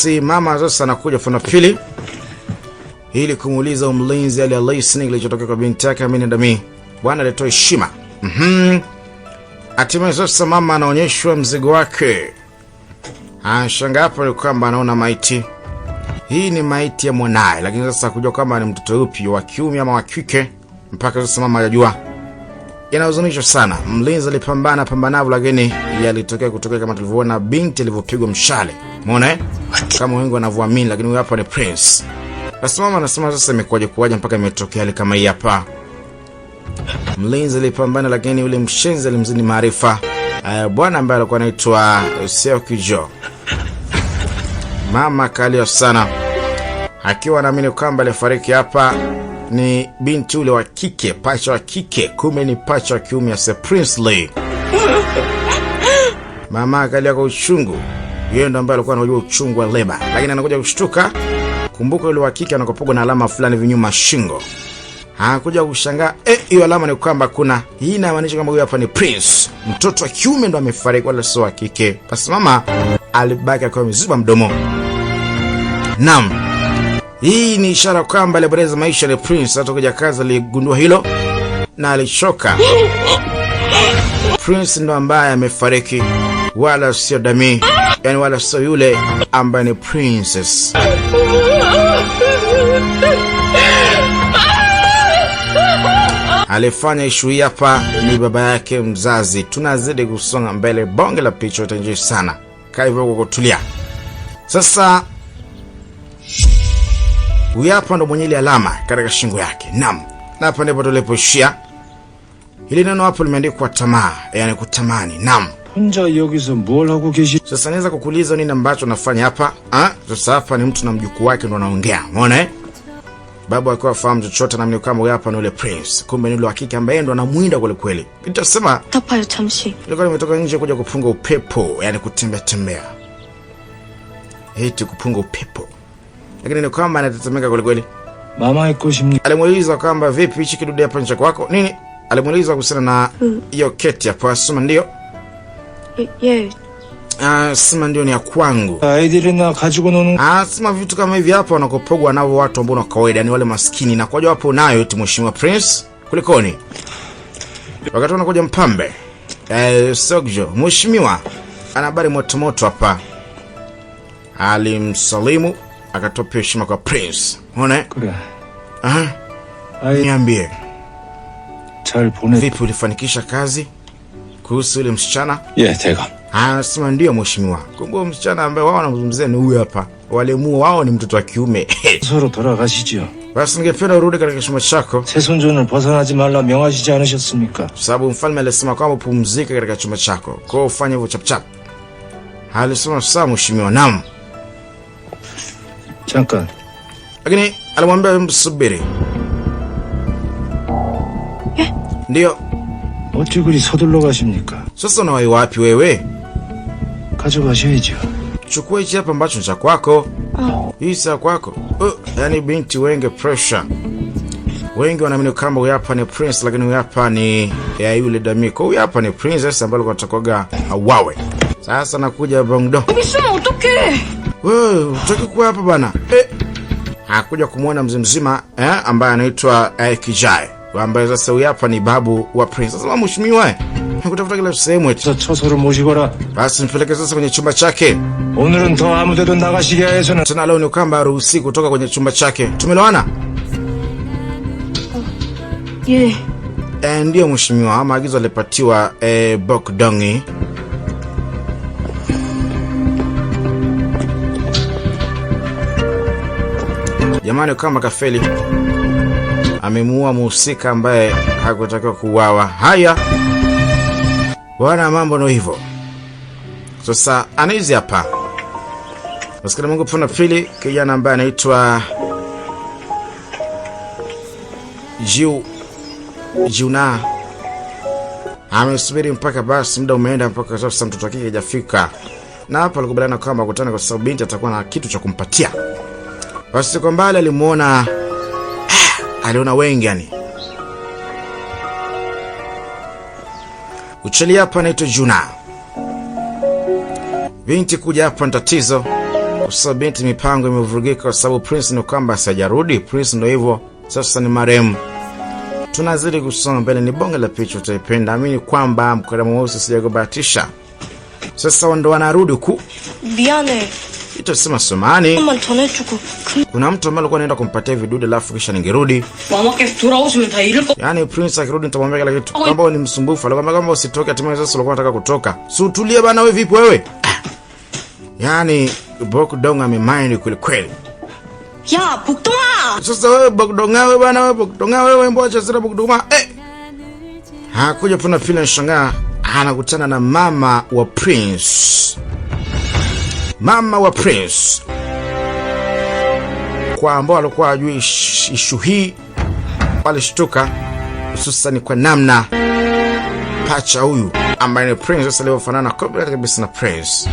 Basi mama sasa anakuja funa pili ili kumuuliza mlinzi aliyesini kilichotokea kwa binti yake Amina Dami. Bwana alitoa heshima. Hatimaye sasa mama anaonyeshwa mzigo wake. Anashangaa hapo ni kwamba anaona maiti. Hii ni maiti ya mwanae, lakini sasa kujua kama ni mtoto upi wa kiume ama wa kike mpaka sasa mama hajajua. Inahuzunisha sana. Mlinzi alipambana pambanavu, lakini yalitokea kutokea kama tulivyoona binti alivyopigwa mshale. Umeona kama wengi wanavyoamini, lakini huyu hapa ni Prince. Basi mama anasema sasa imekuwaje kuwaje mpaka imetokea hali kama hii hapa. Mlinzi alipambana, lakini yule mshenzi alimzidi maarifa. Bwana ambaye alikuwa anaitwa Seo Kijo. Mama kalia sana, akiwa anaamini kwamba alifariki hapa ni binti ule wa kike, pacha wa kike, kumbe ni pacha wa kiume ya Sir Prince Lee. Mama akalia kwa uchungu. Yeye ndo ambaye alikuwa anajua uchungu wa leba, lakini anakuja kushtuka. Kumbuka yule wa kike anakopogwa na alama fulani vinyuma shingo. Anakuja kushangaa, hiyo alama ni kwamba kuna hii inamaanisha kwamba huyu hapa ni Prince. Mtoto wa kiume ndo amefariki wala sio wa kike. Basi mama alibaki akiwa ameziba mdomo. Naam. Hii ni ishara kwamba aliboreza maisha ya Prince. Hata kuja kazi aligundua hilo na alichoka. Prince ndo ambaye amefariki wala sio Dami, yani wala sio yule ambaye ni Princess. Alifanya ishu hii hapa ni baba yake mzazi. Tunazidi kusonga mbele, bonge la picha utanjii sana. Kaa hivyo kwa kutulia. Sasa huyu hapa ndo mwenye ile alama katika shingo yake. Naam. Na hapa ndipo tulipoishia. Hili neno hapo limeandikwa tamaa, yani kutamani. Naam. Sasa naweza kukuuliza nini ambacho nafanya hapa? Sasa hapa ni mtu na mjukuu wake ndo anaongea. Umeona Babu alikuwa afahamu chochote na mnikamo huyu hapa ni ule Prince. Kumbe ni yule wa kike ambaye ndo anamuinda kweli kweli. Nitasema tapayo tamshi. Nilikuwa nimetoka nje kuja kupunga upepo, yani kutembea tembea. Eti kupunga upepo. Lakini ni kwamba anatetemeka kweli kweli. Mama iko shimni. Alimuuliza kwamba vipi hichi kidude hapa nje kwako? Nini? Alimuuliza kuhusiana na hiyo keti hapo. Asema ndio. Sema ndio ni ya kwangu. 아이들이나 가지고 노는. Sema vitu kama hivi hapa wanakopogwa nao watu ambao na kawaida, ni wale maskini, na kwaje hapo nayo eti mheshimiwa Prince? Kulikoni? Wakati wanakuja mpambe. Sogjo, mheshimiwa ana habari moto moto hapa. Alimsalimu akatopia heshima kwa Prince. Unaona? Niambie. Vipi ulifanikisha kazi kuhusu ile msichana? 대감. Sema ndio mheshimiwa. Kumbe msichana ambaye wao wanamzungumzia ni huyu hapa. Walimu wao ni mtoto wa kiume. 서로 돌아가시지요. Basi ningependa urudi katika chumba chako. 새 손전을 벗어나지 말라 명하시지 않으셨습니까? Sababu mfalme alisema kwamba upumzike katika chumba chako. Kwa hiyo ufanye hivyo chap chap. Alisema sawa mheshimiwa. Naam. 잠깐. Lakini alimwambia msubiri. Ndio. 어찌 그리 서둘러 가십니까? Sasa unawahi wapi wewe? 가져가셔야죠. Chukua hichi hapa ambacho ni cha kwako. Hii si kwako. Yani binti wengi pressure. Wengi wanaamini kama huyu hapa ni Prince, lakini huyu hapa ni ya yule Dami. Kwa huyu hapa ni Princess ambaye atakoga awawe. Sasa nakuja Bongdo. Umesema utoke. Wewe utoke kwa hapa bana. Hakuja kumuona mzee mzima ambaye anaitwa Kijai. Ambaye sasa huyu hapa ni babu wa Prince. Sasa mheshimiwa nakutafuta kila sehemu eti. 처소를 모시거라. Basi mpeleke sasa kwenye chumba chake. 오늘은 더 아무데도 나가시게 해서는. Tena leo ni kwamba haruhusi kutoka kwenye chumba chake. Tumeelewana? Ndio mheshimiwa, maagizo alipatiwa Bokdongi. Jamani, kama kafeli amemuua mhusika ambaye hakutakiwa kuuawa. Haya bwana, mambo ndio hivyo. Sasa anaizi hapa Maskini Mungu puna pili, kijana ambaye anaitwa Juna amesubiri mpaka basi muda umeenda mpaka sasa mtoto wake hajafika. Na hapa alikubaliana kwamba kutana kwa sababu binti atakuwa na kitu cha kumpatia. Basi kwa mbali alimuona aliona wengi yani. Ucheli hapa anaitwa Juna. Binti kuja hapa ni tatizo kwa Sasa binti mipango imevurugika kwa sababu Prince ni kwamba hajarudi. Prince ndio hivyo sasa ni marehemu. Tunazidi kusonga mbele, ni bonge la picha utaipenda. Amini kwamba mkora mweusi sijagobatisha. Sasa ndo wanarudi ku. 미안해. Itasema somani. 한번 전해주고. Kuna mtu ambaye alikuwa anaenda kumpatia vidude alafu kisha ningerudi. 마마께서 돌아오시면 다 잃을 거. Yaani Prince akirudi nitamwambia kila kitu. Kwamba ni msumbufu, alikwambia kwamba usitoke, hatimaye sasa ulikuwa unataka kutoka. Si utulie bana, wewe vipi wewe? Yaani Bokudong amemind kweli kweli. 야, 복동아! Sasa wewe Bokudonga wewe bana, wewe Bokudonga wewe mbocha sasa Bokudonga. Hakuja puna pila shangaa anakutana na mama wa Prince. Mama wa Prince. Kwa ambao alikuwa ajui ishu hii walishtuka, hususan kwa namna pacha huyu ambaye ni Prince sasa alivyofanana kabisa na Prince.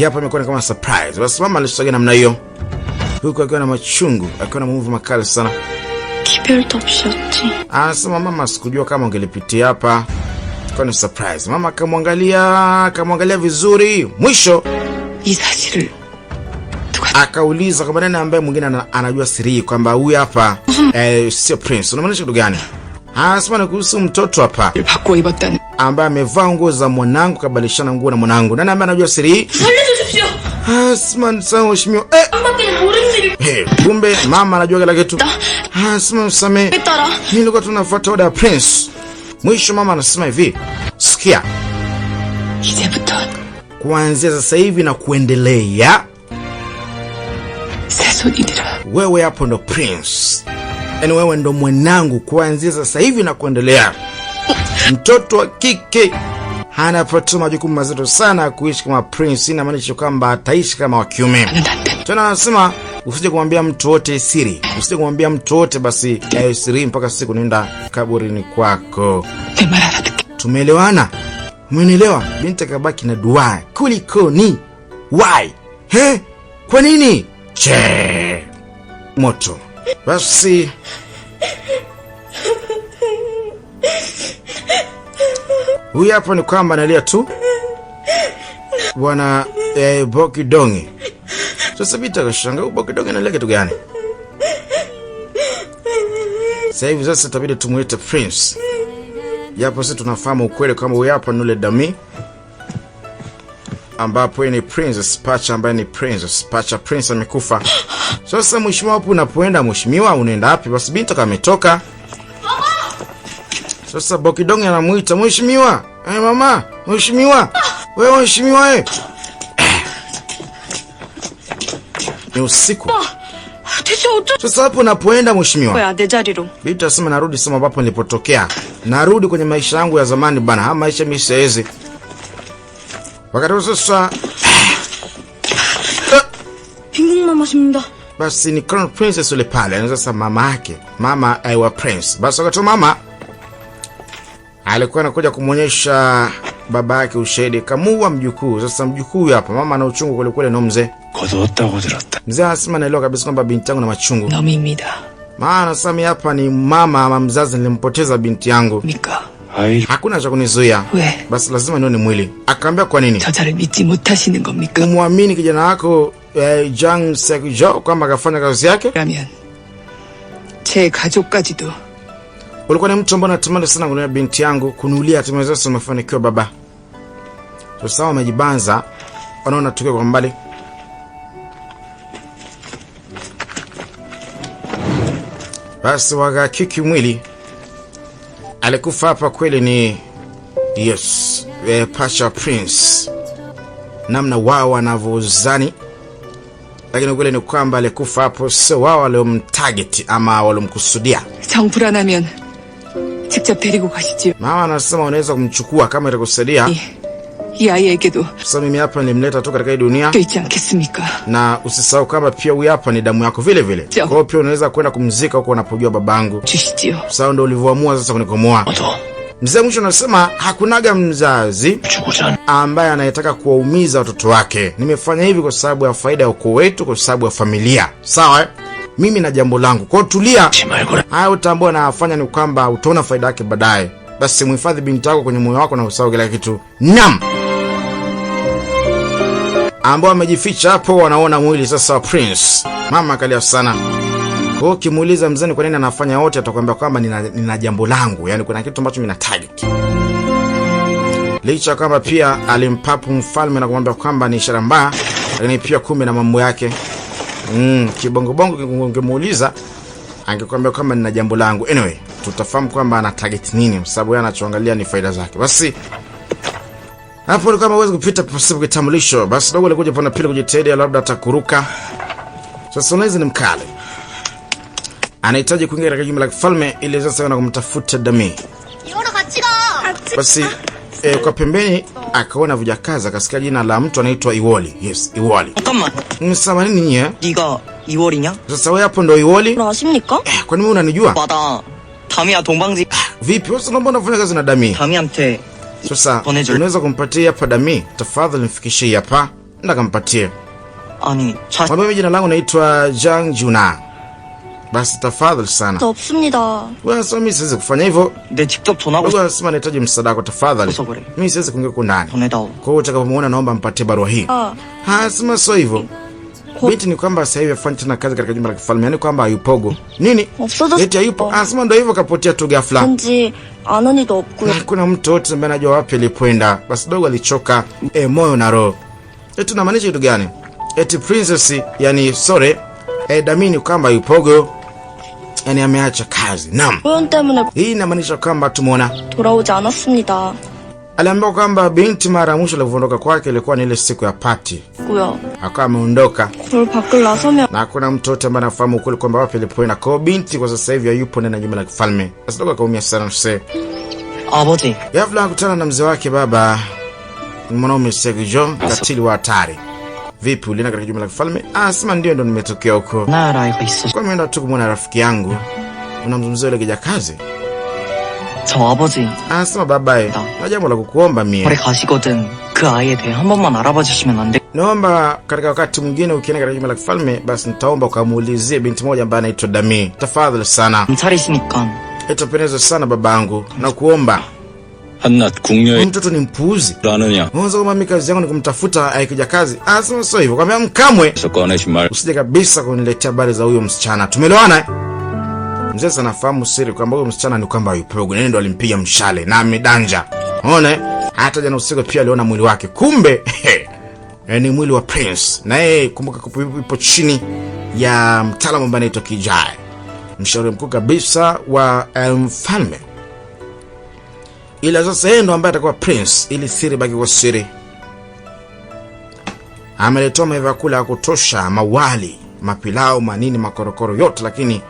Hapa imekuwa kama surprise. Basi mama alisogea namna hiyo, huku akiwa na machungu, akiwa na maumivu makali sana. 기별도 없었지. Anasema mama, sikujua kama ungelipitia hapa. Kwa ni surprise. Mama akamwangalia vizuri. Mwisho 이 사실을 akauliza kama nani ambaye mwingine anajua siri kwamba huyu hapa sio Prince. Unamaanisha kitu gani? Anasema ni kuhusu mtoto hapa 바꿔 입었다는. ambaye amevaa nguo za mwanangu, kabadilishana nguo na mwanangu. Nani ambaye anajua siri? 살려주십시오. Anasema sawa mheshimiwa. 엄마께는 모르는 일이. Kumbe mama anajua kila kitu. Anasema msamee. 따라. Nilikuwa tunafuata oda ya Prince. Mwisho mama anasema hivi, sikia, 이제부터 kuanzia sasa hivi na kuendelea 새손이니라. wewe hapo ndo Prince. Yaani wewe ndo mwanangu kuanzia sasa hivi na kuendelea. Mtoto wa kike anapata majukumu mazito sana kuishi kama Prince, inamaanisha kwamba ataishi kama wa kiume. Tena anasema usije kumwambia mtu wote siri. Usije kumwambia mtu wote basi siri mpaka siku nenda kaburini kwako. Tumeelewana? Umenielewa? Binti kabaki na dua. Kulikoni? Why? Kwa nini? Che. Moto. Basi huyu hapa ni kwamba analia tu bwana Bokudong. Sasa bita kashanga Bokudong analia kitu gani? Sasa hivi sasa tabidi tumuite Prince. Japo sisi tunafahamu ukweli kama huyu hapa nule dami ambapo ni Princess Pacha ambaye ni Princess Pacha. Prince amekufa. Sasa mheshimiwa, hapo unapoenda mheshimiwa unaenda wapi? Basi binti kametoka. Sasa Bokudong anamuita mheshimiwa. Mama, mheshimiwa. Wewe mheshimiwa wewe. Ni usiku. Sasa hapo unapoenda mheshimiwa. 뭐야, 내 자리로. Binti asema narudi sema ambapo nilipotokea. Narudi kwenye maisha yangu ya zamani bana. Haya maisha mimi siwezi. Wakati sasa 빈국마마십니다. basi ni Crown Princess yule pale. Anaweza sasa mama yake. Mama wa Prince. Basi wakati mama alikuwa anakuja kumuonyesha baba yake ushahidi kamuua mjukuu. Sasa mjukuu hapa mama ana uchungu kule kule na mzee. 거두었다고 들었다. Mzee anasema naelewa kabisa kwamba binti yangu na machungu. 놈입니다. Maana sasa hapa ni mama ama mzazi nilimpoteza binti yangu. 그러니까 아이, Hakuna cha kunizuia. 왜 Basi lazima nione mwili. Akaambia kwa nini? 저자를 믿지 못하시는 겁니까? Kumwamini kijana wako Jang Seok-jo kwamba akafanya kazi yake? 라면 제 가족까지도 Ulikuwa ni mtu ambaye anatamani sana kunia binti yangu, kunulia hatimaye sasa umefanikiwa baba. Sasa wamejibanza, wanaona tukio kwa mbali. Basi wakakiki mwili. Alikufa hapa kweli ni yes, Pacha Prince. Namna wao wanavyozani. Lakini kweli ni kwamba alikufa hapo sio wao waliomtarget ama waliomkusudia. 정 불안하면 직접 데리고 가시지요. Mama anasema unaweza kumchukua kama itakusaidia. 이 아이에게도 Sasa mimi hapa nilimleta tu katika hii dunia. 있지 않겠습니까? Na usisahau kama pia huyu hapa ni damu yako vile vile. Kwa hiyo pia unaweza kwenda kumzika huko unapojua babangu. 주시지요. Sasa ndio ulivyoamua sasa kunikomoa. Mzee mwisho anasema hakunaga mzazi ambaye anayetaka kuwaumiza watoto wake. Nimefanya hivi kwa sababu ya faida ya ukoo wetu, kwa sababu ya familia. Sawa? Mimi na jambo langu. Kwa hiyo tulia. Haya utambua na afanya ni kwamba utaona faida yake baadaye. Basi muhifadhi binti yako kwenye moyo wako na usahau kila kitu. Naam. ambao wamejificha hapo wanaona mwili sasa wa Prince. Mama akalia sana. Kwa hiyo kimuuliza mzee kwa nini anafanya yote, atakwambia kwamba nina jambo langu, yani kuna kitu ambacho mimi na target. Licha kwamba pia alimpapu mfalme na kumwambia kwamba ni ishara mbaya, lakini pia kumbe na mambo yake. Kibongo ungemuuliza angekwambia kwamba nina jambo langu. Anyway, tutafahamu kwamba ana target nini, kwa sababu yeye anachoangalia ni faida zake. Basi hapo ni kama uweze kupita pasipo kitambulisho. Basi dogo alikuja pona pili kujitahidi labda atakuruka. Sasa unaweza ni mkale. Anahitaji kuingia katika jumba la kifalme ili sasa na kumtafuta Dami. Basi kwa pembeni akaona vijakazi, akasikia jina la mtu anaitwa Iwoli. Yes, Iwoli. 잠깐만. Msema nini nyie? 네가 이월이냐? Sasa wewe hapo ndo Iwoli? 아십니까? Kwa nini unanijua? 맞아. 다미야 동방지. Vipi? Wewe unaomba unafanya kazi na Dami? 다미한테 Sasa Bonejo. unaweza kumpatia hapa Dami? Tafadhali nifikishie hapa. Nenda kampatie. 아니 자 Mwambie jina langu naitwa Jang Juna. Basi tafadhali sana. 저 없습니다. Wewe sasa mimi siwezi kufanya hivyo. 내 직접 전하고 Wewe unasema nahitaji msaada wako tafadhali. 싶어서 그래. Mimi siwezi kuingia huko ndani. 전해다오. Kwa hiyo utakapomuona naomba mpatie barua hii. Sema sio hivyo. Binti ni kwamba sasa hivi afanye tena kazi katika jumba la kifalme, yani kwamba hayupogo. Nini? Eti hayupo. Sema ndio hivyo kapotea tu ghafla. 왠지 아는 이도 없고요. Kuna mtu wote ambaye anajua wapi alipoenda. Basi dogo alichoka moyo na roho. Eti unamaanisha kitu gani? Eti princess, yani sorry, Damini kwamba yupogo, yani ameacha kazi. Naam. 우연 때문에 Hii inamaanisha kwamba tumuona 돌아오지 않았습니다. aliambiwa kwamba binti mara mwisho alivyoondoka kwake ilikuwa ni ile siku ya party. 고요. Akawa ameondoka 돌 밖을 나서면 na hakuna mtu yote ambaye anafahamu ukweli kwamba wapi alipoenda. Kwa binti kwa sasa hivi hayupo ndani ya jumba la kifalme. Basi dogo akaumia sana msee. 아버지. Ghafla akutana na mzee wake baba, mwanaume Segijo, katili wa hatari. Vipi ulienda katika jumba la kifalme? Sema ndio ndo nimetokea huko. 나라 아이가 있어. Kwa nimeenda tu kumwona rafiki yangu. Unamzungumzia yule kijakazi? 저 아버지. Sema babaye, na jambo la kukuomba mie. 오래 가시거든. 그 아이에 대해 한 번만 알아봐 주시면 안 돼? Naomba katika wakati mwingine ukienda katika jumba la kifalme, basi nitaomba ukamuulizie binti moja ambaye anaitwa Dami. Tafadhali sana. 경찰이시니까. Itapendeza sana babangu. Na kuomba. 한낱 궁녀의 Mtoto ni mpuuzi. 라느냐 Mwanzo kama mimi kazi yangu ni kumtafuta kijakazi. Sema sio hivyo. Kwambia mkamwe. 그래서 꺼내신 말 Usije kabisa kuniletea habari za huyo msichana. Tumeelewana? Mzee sana nafahamu siri kwamba huyo msichana ni kwamba yupogo. Nene ndo alimpiga mshale na amedanja. Unaona? Hata jana usiku pia aliona mwili wake. Kumbe ni mwili wa Prince. Na yeye kumbuka yupo chini ya mtaalamu ambaye anaitwa Kijai. Mshauri mkuu kabisa wa mfalme. Ila sasa yeye ndo ambaye atakuwa Prince ili siri baki kwa siri. Ameletoa vyakula ya kutosha, mawali, mapilao, manini, makorokoro yote, lakini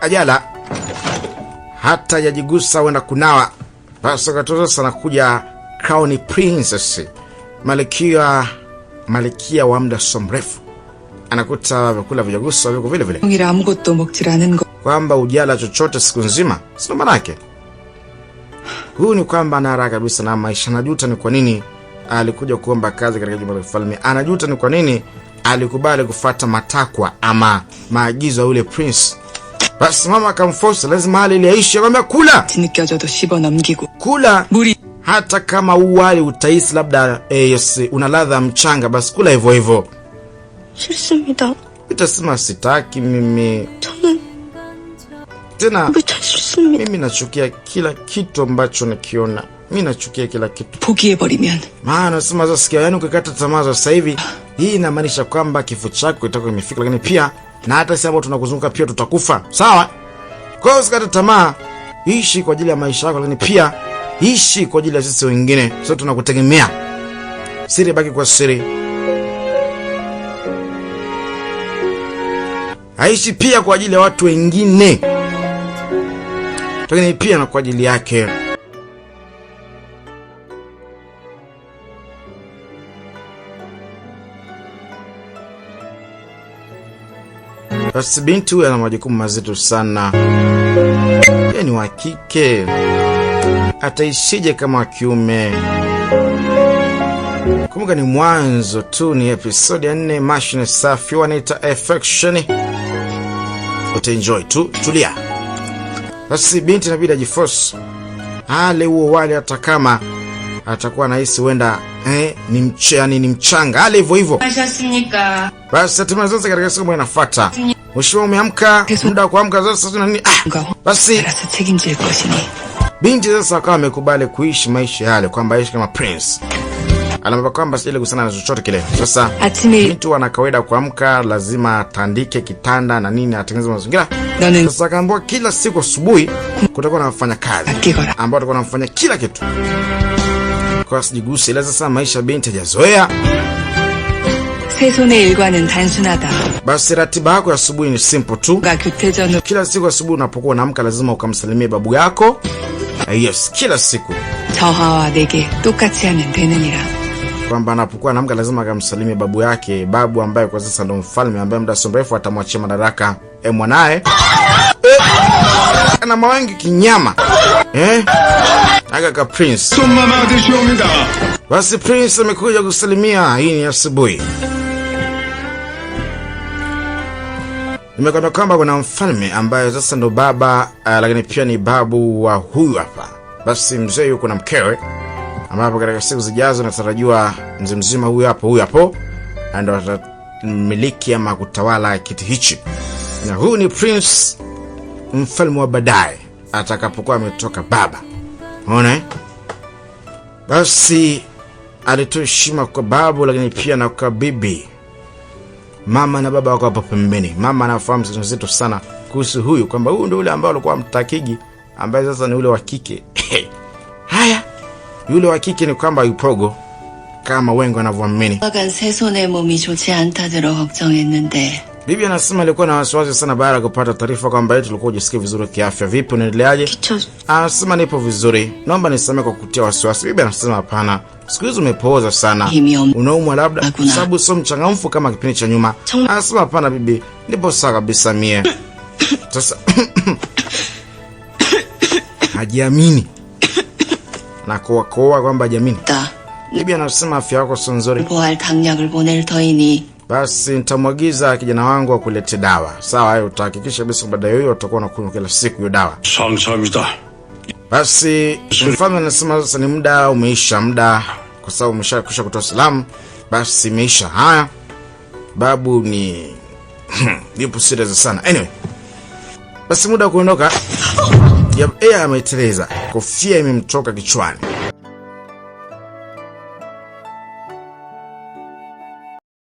ajala hata yajigusa wenda kunawa. Basi katoto sana kuja Crown Princess, malikia wa muda so mrefu. Anakuta vyakula vijagusa viko vile vile. 형이라 아무것도 먹질 않은 거. Kwamba ujala chochote siku nzima. Sio maana yake. Huyu ni kwamba ana haraka kabisa na maisha. Anajuta ni kwa nini alikuja kuomba kazi katika jumba la kifalme. Anajuta ni kwa nini alikubali kufuata matakwa ama maagizo ya yule prince. Basi mama akamforce, lazima hali ile aishi. Akamwambia kula. 뒤늦겨져도 씹어 넘기고. Kula. 물이 Hata kama uwali utahisi labda yes, una ladha mchanga, basi kula hivyo hivyo. 싫습니다. Utasema sitaki mimi. 저는 Tena 무차 싫습니다. mimi nachukia kila kitu ambacho nakiona. Mimi nachukia kila kitu. 포기해버리면 Maana nasema sasa sikia, yani ukikata tamaa sasa hivi, hii inamaanisha kwamba kifo chako kitakuwa kimefika, lakini pia na hata sisi ambao tunakuzunguka pia tutakufa. Sawa? Kwa hiyo usikate tamaa, ishi kwa ajili ya maisha yako, lakini pia ishi kwa ajili ya sisi wengine. Sasa tunakutegemea. Siri baki kwa siri. Aishi pia kwa ajili ya watu wengine, lakini pia na kwa ajili yake. Basi binti huyu ana majukumu mazito sana. Yeye ni wa kike, ataishije kama wa kiume? Kumbuka ni mwanzo tu, ni episode ya 4. Mashine safi wanaita affection. Utaenjoy tu, tulia. Basi binti inabidi ajiforce ale huo wale, hata kama atakuwa anahisi huenda ni mchanga, hali hivyo hivyo. 하셨습니까? Basi hatimaye sasa katika siku inafuata, mheshimiwa umeamka, muda wa kuamka sasa nini? Basi 알아서 책임질 것이니. binti sasa akawa amekubali kuishi maisha yale, kwamba aishi kama prince. Anaomba kwamba sile kusana na chochote kile. Sasa 아침에 mtu ana kawaida kuamka lazima atandike kitanda na nini, atengeneze mazingira. 너는 Sasa akaambiwa kila siku asubuhi kutakuwa na wafanya kazi 아끼거라. ambao watakuwa wanafanya kila kitu. Kwa sijiguse, ila sasa maisha binti hajazoea. 세 손의 일과는 단순하다. Basi ratiba yako ya asubuhi ni simple tu. 가 교태전으로 Kila siku asubuhi unapokuwa unaamka lazima ukamsalimie babu yako. Yes, kila siku. 저하와 내게 똑같이 하면 되느니라. Kwamba anapokuwa anaamka lazima akamsalimie babu yake, babu ambaye kwa sasa ndo mfalme ambaye muda si mrefu atamwachia madaraka mwanae. Ana mawengi kinyama. Aka prince. Basi prince amekuja kusalimia. Hii ni asubuhi. Nimekwambia kwamba kuna mfalme ambaye sasa ndo baba, lakini pia ni babu wa huyu hapa. Basi mzee yuko na mkewe, ambapo katika siku zijazo natarajiwa mzee mzima huyu hapo ndo atamiliki ama kutawala kiti hichi. Na huyu ni prince, mfalme wa baadaye atakapokuwa ametoka baba. Unaona? Basi alitoa heshima kwa babu, lakini pia na kwa bibi. Mama na baba wako hapo pembeni. Mama anafahamu sisi nzito sana kuhusu huyu, kwamba huyu ndio yule ambao alikuwa mtakigi, ambaye sasa ni yule wa kike. Haya, yule wa kike ni kwamba yupogo kama wengi wanavyoamini. 하간 세 손의 몸이 좋지 않다들어 걱정했는데 Bibi anasema alikuwa na wasiwasi sana baada ya kupata taarifa kwamba eti ulikuwa hujisikii vizuri kiafya. Vipi, unaendeleaje? Anasema nipo vizuri. Naomba nisamee kwa kutia wasiwasi. Bibi anasema hapana. Siku hizi umepooza sana. Unaumwa labda? Sababu sio mchangamfu kama kipindi cha nyuma. Anasema hapana bibi. Nipo sawa kabisa mie. Sasa hajiamini. Na koa kwamba hajiamini. Bibi anasema afya yako sio nzuri. 보할 당약을 보낼 터이니 Basi nitamwagiza kijana wangu akulete dawa. Sawa, hayo utahakikisha basi baadaye hiyo utakuwa unakunywa kila siku hiyo dawa. 상사입니다. Basi mfalme anasema sasa ni muda umeisha, muda kwa sababu umeshakwisha kutoa salamu. Basi imeisha. Haya. Babu ni yupo serious sana. Anyway. Basi muda kuondoka. Ameteleza. Kofia imemtoka kichwani.